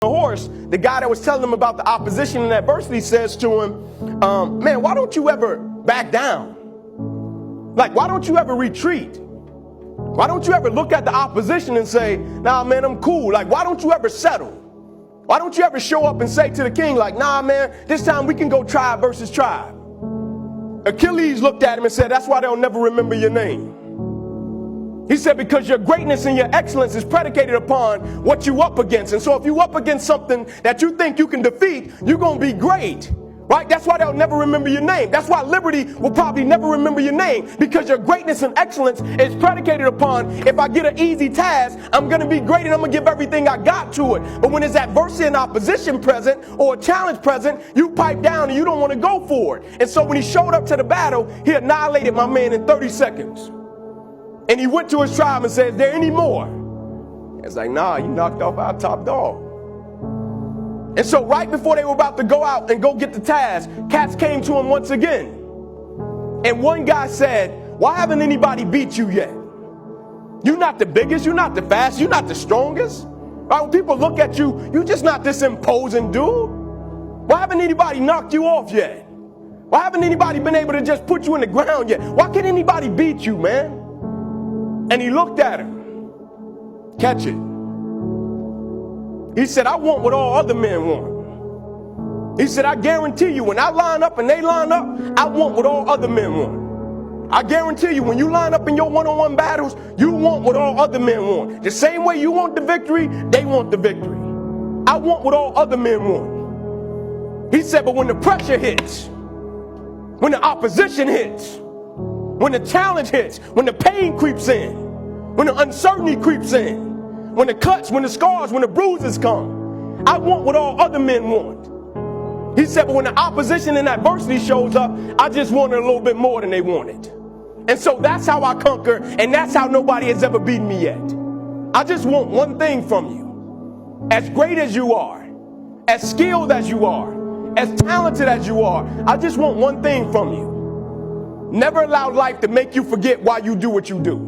the horse, the guy that was telling him about the opposition and adversity says to him, man, why don't you ever back down? Like, why don't you ever retreat? Why don't you ever look at the opposition and say, nah, man, I'm cool. Like, why don't you ever settle? Why don't you ever show up and say to the king, like, nah, man, this time we can go tribe versus tribe? Achilles looked at him and said, that's why they'll never remember your name. He said, because your greatness and your excellence is predicated upon what you up against. And so if you up against something that you think you can defeat, you're going to be great. Right? That's why they'll never remember your name. That's why Liberty will probably never remember your name, because your greatness and excellence is predicated upon, if I get an easy task, I'm going to be great and I'm going to give everything I got to it. But when there's adversity and opposition present or a challenge present, you pipe down and you don't want to go for it. And so when he showed up to the battle, he annihilated my man in 30 seconds. And he went to his tribe and said, is there any more? It's like, nah, you knocked off our top dog. And so right before they were about to go out and go get the task, cats came to him once again. And one guy said, why haven't anybody beat you yet? You're not the biggest, you're not the fastest, you're not the strongest. Right? When people look at you, you're just not this imposing dude. Why haven't anybody knocked you off yet? Why haven't anybody been able to just put you in the ground yet? Why can't anybody beat you, man? And he looked at him. Catch it. He said, I want what all other men want. He said, I guarantee you, when I line up and they line up, I want what all other men want. I guarantee you, when you line up in your one-on-one battles, you want what all other men want. The same way you want the victory, they want the victory. I want what all other men want. He said, but when the pressure hits, when the opposition hits, when the challenge hits, when the pain creeps in, when the uncertainty creeps in, when the cuts, when the scars, when the bruises come, I want what all other men want. He said, but when the opposition and adversity shows up, I just want it a little bit more than they wanted. And so that's how I conquer, and that's how nobody has ever beaten me yet. I just want one thing from you. As great as you are, as skilled as you are, as talented as you are, I just want one thing from you. Never allow life to make you forget why you do what you do.